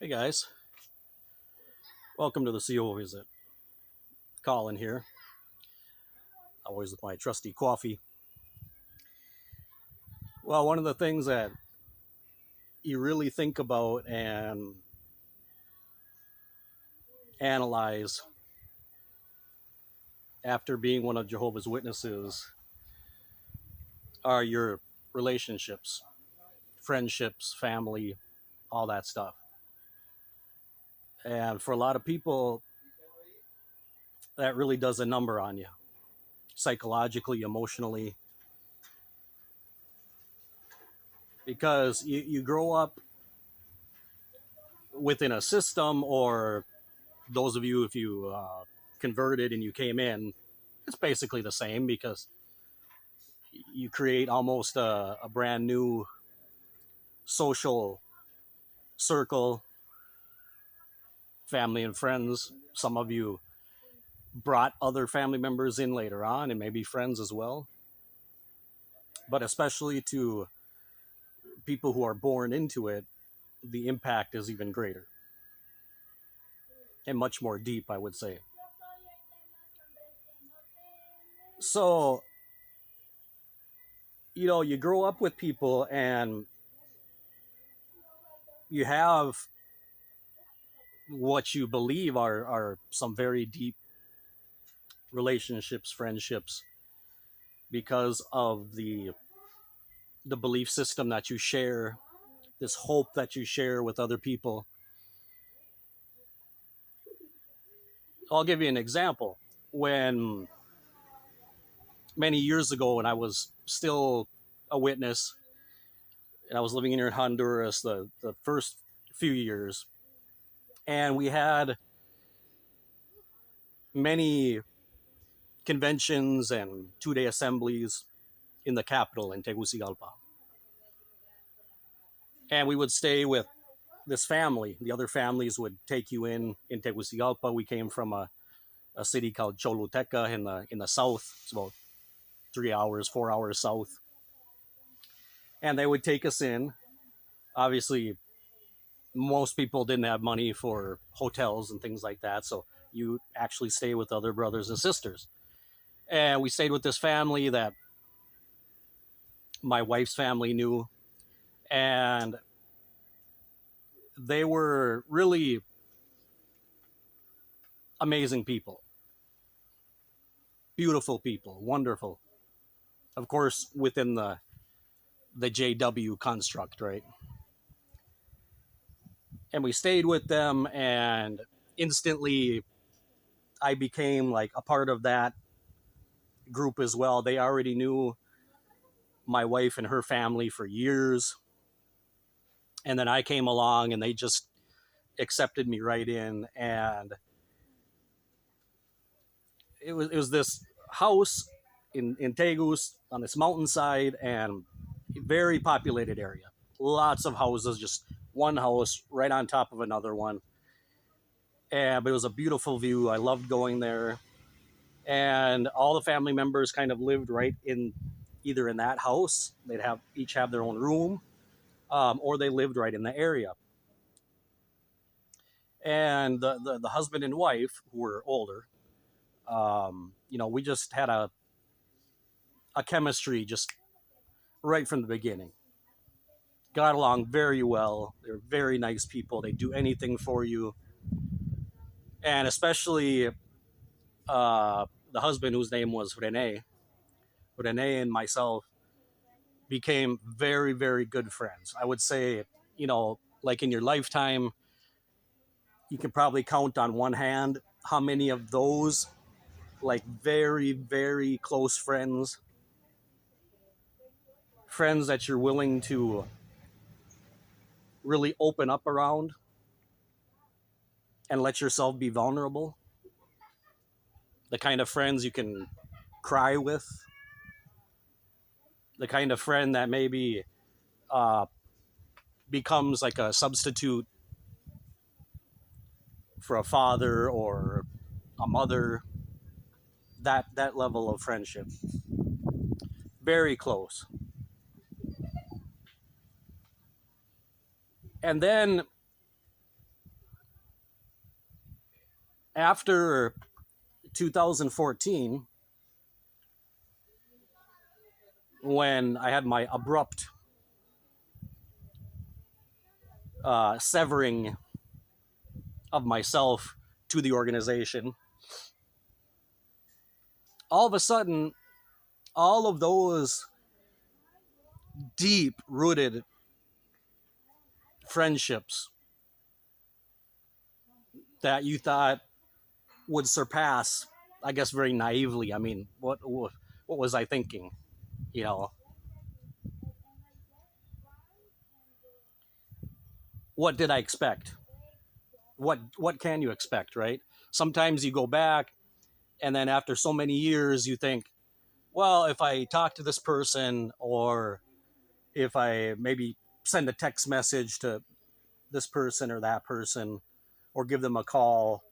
Hey guys, welcome to the CO visit. Colin here, always with my trusty coffee. Well, one of the things that you really think about and analyze after being one of Jehovah's Witnesses are your relationships, friendships, family, all that stuff. And for a lot of people, that really does a number on you, psychologically, emotionally, because you grow up within a system, or those of you, if you converted and you came in, it's basically the same because you create almost a brand new social circle, family and friends. Some of you brought other family members in later on and maybe friends as well. But especially to people who are born into it, the impact is even greater and much more deep, I would say. So, you grow up with people and you have what you believe are some very deep relationships, friendships, because of the belief system that you share, this hope that you share with other people. I'll give you an example. When many years ago, when I was still a witness, and I was living here in Honduras the first few years, and we had many conventions and 2-day assemblies in the capital in Tegucigalpa. And we would stay with this family. The other families would take you in Tegucigalpa. We came from a city called Choluteca in the south. It's about 3 hours, 4 hours south. And they would take us in. Obviously, most people didn't have money for hotels and things like that. So you actually stay with other brothers and sisters. And we stayed with this family that my wife's family knew. And they were really amazing people, beautiful people, wonderful. Of course, within the JW construct, right? And we stayed with them, and instantly I became like a part of that group as well. They already knew my wife and her family for years. And then I came along and they just accepted me right in. And it was this house in Tegus on this mountainside, and very populated area. Lots of houses, just one house right on top of another one. But it was a beautiful view. I loved going there. And all the family members kind of lived right in either in that house. They'd have each have their own room, or they lived right in the area. And the husband and wife, who were older, we just had a chemistry just right from the beginning. Got along very well. They're very nice people. They do anything for you. And especially the husband, whose name was Rene and myself became very, very good friends. I would say, like in your lifetime, you can probably count on one hand how many of those, like very, very close friends that you're willing to really open up around and let yourself be vulnerable. The kind of friends you can cry with. The kind of friend that maybe uh, becomes like a substitute for a father or a mother. That level of friendship. Very close. And then After 2014, when I had my abrupt severing of myself to the organization, all of a sudden, all of those deep rooted friendships that you thought would surpass, I guess very naively. I mean, what was I thinking? You know, what did I expect? What can you expect, right? Sometimes you go back, and then after so many years, you think, well, if I talk to this person, or if I maybe send a text message to this person or that person, or give them a call,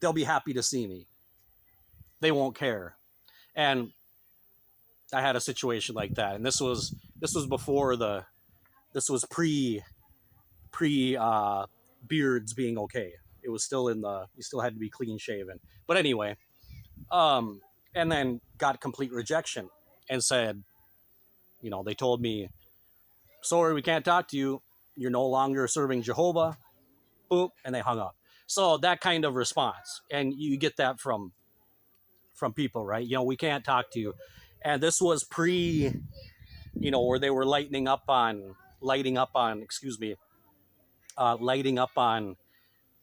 they'll be happy to see me. They won't care. And I had a situation like that, and this was before this was pre beards being okay. It was still in the you still had to be clean shaven. But anyway, and then got complete rejection and said, they told me, sorry, we can't talk to you. You're no longer serving Jehovah. Boop, and they hung up. So that kind of response, and you get that from people, right? We can't talk to you. And this was pre, where they were lighting up on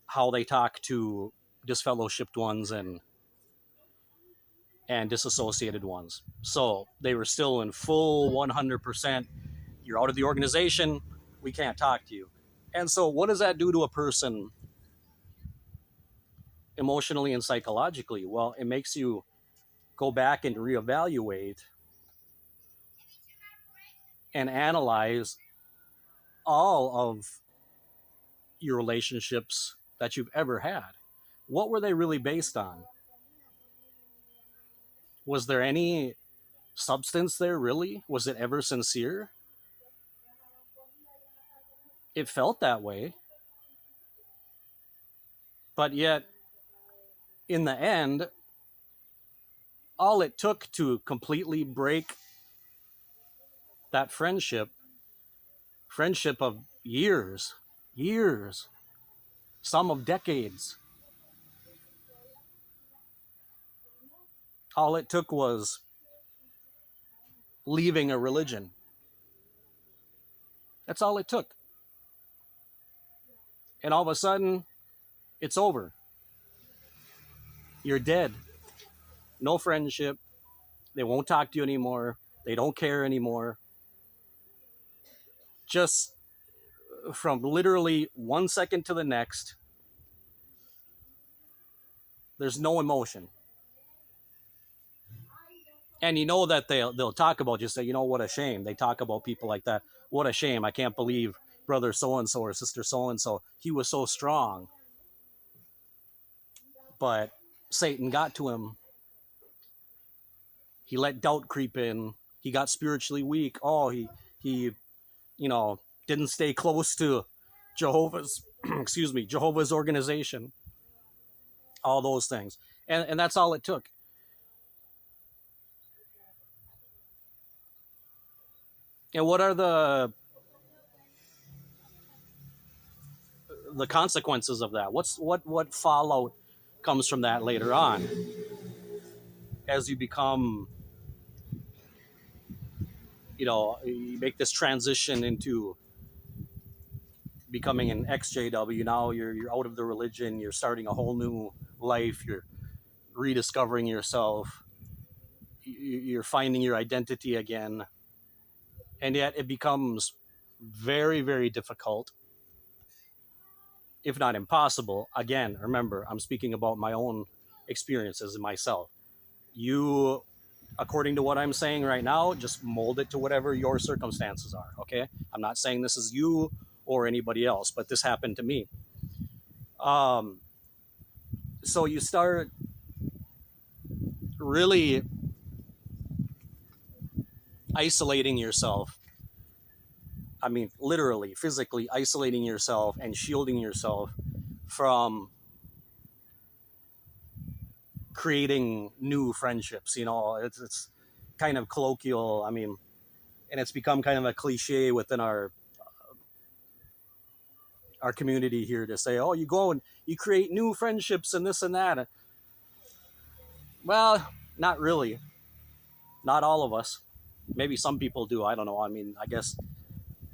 how they talk to disfellowshipped ones and disassociated ones. So they were still in full 100%. You're out of the organization. We can't talk to you. And so what does that do to a person emotionally and psychologically? Well, it makes you go back and reevaluate and analyze all of your relationships that you've ever had. What were they really based on? Was there any substance there, really? Was it ever sincere? It felt that way. But yet, in the end, all it took to completely break that friendship of years, some of decades, all it took was leaving a religion. That's all it took. And all of a sudden, it's over. You're dead. No friendship. They won't talk to you anymore. They don't care anymore. Just from literally 1 second to the next, there's no emotion. And you know that they'll talk about, just say, what a shame. They talk about people like that. What a shame. I can't believe brother so-and-so or sister so-and-so. He was so strong. But Satan got to him. He let doubt creep in. He got spiritually weak. Oh, he didn't stay close to Jehovah's, Jehovah's organization. All those things. And that's all it took. And what are the consequences of that? What fallout comes from that later on as you become, you make this transition into becoming an EXJW. Now you're out of the religion. You're starting a whole new life. You're rediscovering yourself. You're finding your identity again. And yet it becomes very, very difficult, if not impossible. Again, remember, I'm speaking about my own experiences and myself. You, according to what I'm saying right now, just mold it to whatever your circumstances are, okay? I'm not saying this is you or anybody else, but this happened to me. So you start really isolating yourself. I mean, literally, physically isolating yourself and shielding yourself from creating new friendships. It's kind of colloquial. I mean, and it's become kind of a cliche within our community here to say, oh, you go and you create new friendships and this and that. Well, not really. Not all of us. Maybe some people do. I don't know. I mean, I guess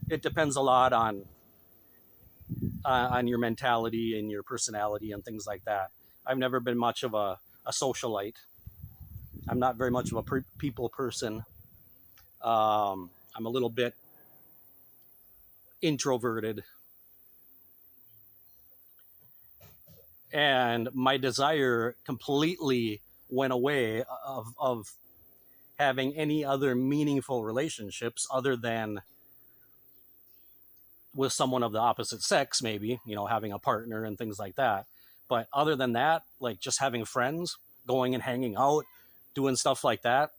it depends a lot on your mentality and your personality and things like that. I've never been much of a socialite. I'm not very much of a people person. I'm a little bit introverted. And my desire completely went away of having any other meaningful relationships other than with someone of the opposite sex, maybe, having a partner and things like that. But other than that, like just having friends, going and hanging out, doing stuff like that,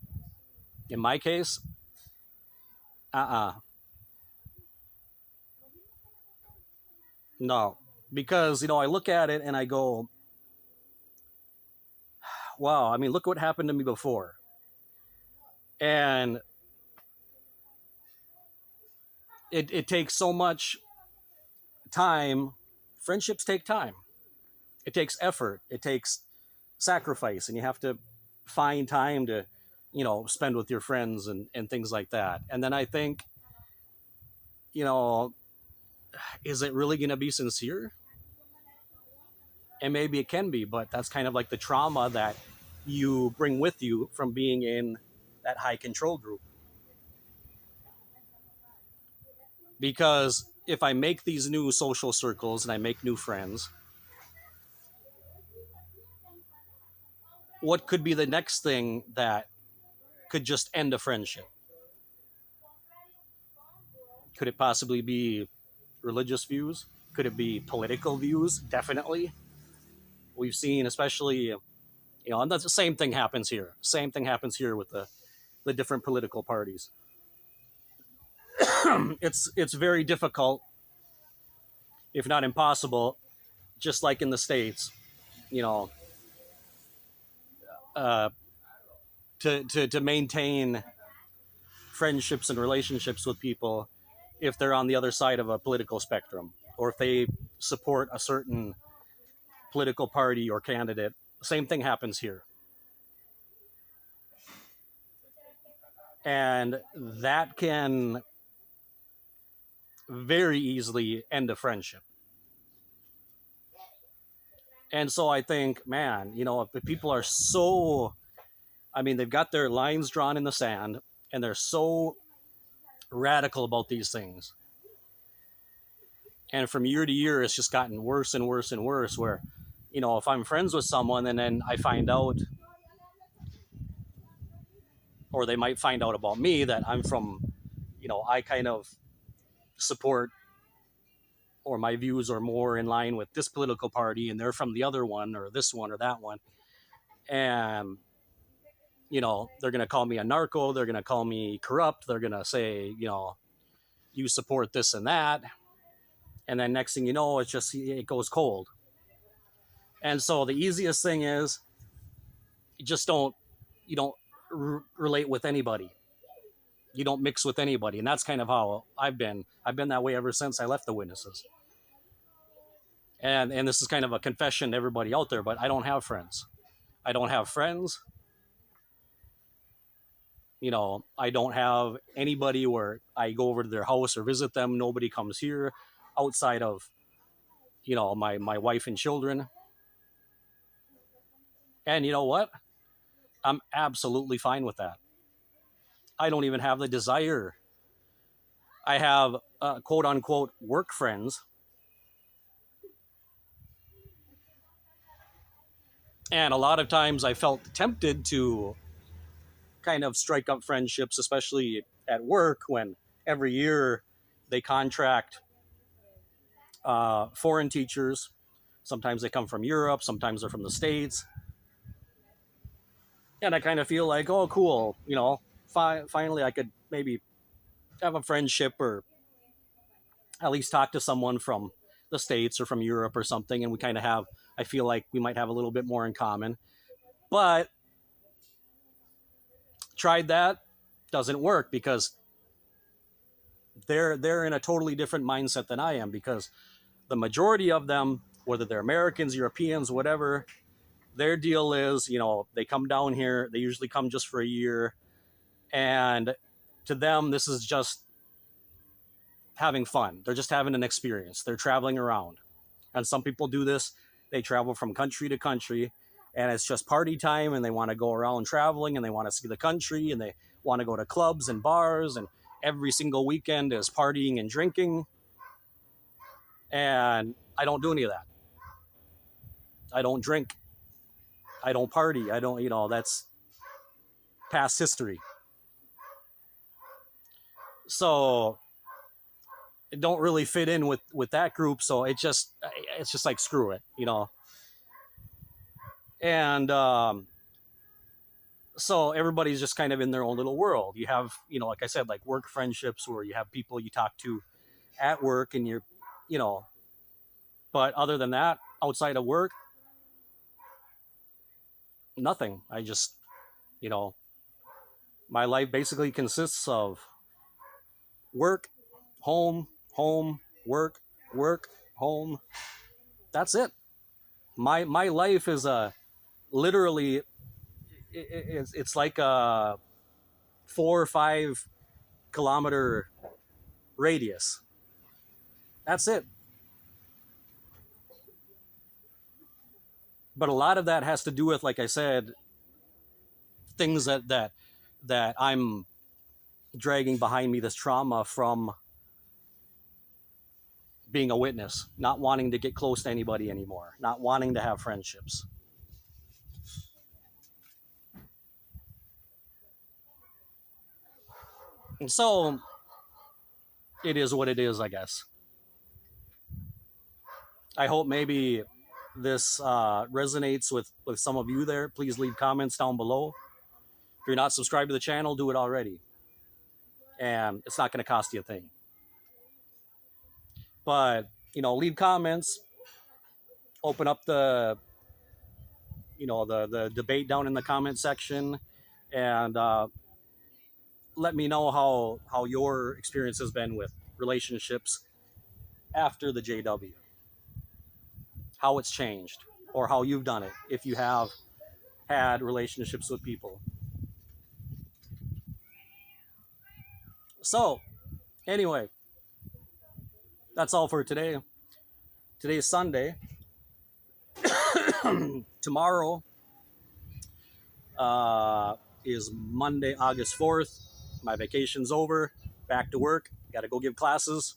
in my case, uh-uh, no. Because, I look at it and I go, wow, I mean, look what happened to me before. And it takes so much time. Friendships take time. It takes effort. It takes sacrifice. And you have to find time to, spend with your friends and things like that. And then I think, you know, is it really going to be sincere? And maybe it can be, but that's kind of like the trauma that you bring with you from being in that high control group. Because if I make these new social circles and I make new friends, what could be the next thing that could just end a friendship? Could it possibly be religious views? Could it be political views? Definitely. We've seen, especially, and that's the same thing happens here. Same thing happens here with the different political parties. It's very difficult, if not impossible, just like in the States, you know, uh, to maintain friendships and relationships with people if they're on the other side of a political spectrum or if they support a certain political party or candidate. Same thing happens here. And that can very easily end a friendship. And so I think, man, if people are so, I mean, they've got their lines drawn in the sand and they're so radical about these things. And from year to year, it's just gotten worse and worse and worse. Where, if I'm friends with someone and then I find out, or they might find out about me that I'm from, I kind of support, or my views are more in line with this political party and they're from the other one or this one or that one. And, they're going to call me a narco. They're going to call me corrupt. They're going to say, you support this and that. And then next thing you know, it goes cold. And so the easiest thing is you don't relate with anybody. You don't mix with anybody. And that's kind of how I've been that way ever since I left the Witnesses. And this is kind of a confession to everybody out there, but I don't have friends. I don't have friends. I don't have anybody where I go over to their house or visit them. Nobody comes here outside of, my wife and children. And you know what? I'm absolutely fine with that. I don't even have the desire. I have quote unquote work friends. And a lot of times I felt tempted to kind of strike up friendships, especially at work when every year they contract foreign teachers. Sometimes they come from Europe, sometimes they're from the States. And I kind of feel like, oh, cool, finally I could maybe have a friendship or at least talk to someone from the States or from Europe or something. And we kind of have, I feel like we might have a little bit more in common. But tried that, doesn't work because they're in a totally different mindset than I am, because the majority of them, whether they're Americans, Europeans, whatever, their deal is, they come down here, they usually come just for a year, and to them this is just having fun. They're just having an experience. They're traveling around. And some people do this. They travel from country to country, and it's just party time, and they want to go around traveling, and they want to see the country, and they want to go to clubs and bars, and every single weekend is partying and drinking. And I don't do any of that. I don't drink. I don't party. I don't, that's past history. So it don't really fit in with that group. So it's just like, screw it, And so everybody's just kind of in their own little world. You have, like I said, like work friendships where you have people you talk to at work, and but other than that, outside of work, nothing. I just, my life basically consists of work, home, home, work, work, home. That's it. My life is literally, it's like a 4 or 5 kilometer radius. That's it. But a lot of that has to do with, like I said, things that I'm dragging behind me, this trauma from being a witness, not wanting to get close to anybody anymore, not wanting to have friendships. And so it is what it is, I guess. I hope maybe this resonates with some of you there. Please leave comments down below. If you're not subscribed to the channel, do it already. And it's not going to cost you a thing. But, leave comments, open up the debate down in the comment section, and let me know how your experience has been with relationships after the JW, how it's changed, or how you've done it if you have had relationships with people. So anyway, that's all for today. Today's Sunday. Tomorrow is Monday, August 4th. My vacation's over. Back to work. Got to go give classes.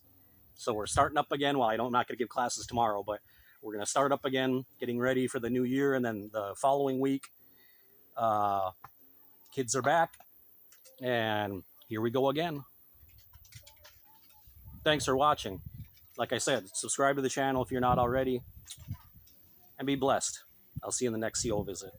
So we're starting up again. Well, I'm not going to give classes tomorrow, but we're going to start up again, getting ready for the new year. And then the following week, kids are back. And here we go again. Thanks for watching. Like I said, subscribe to the channel if you're not already. And be blessed. I'll see you in the next CO visit.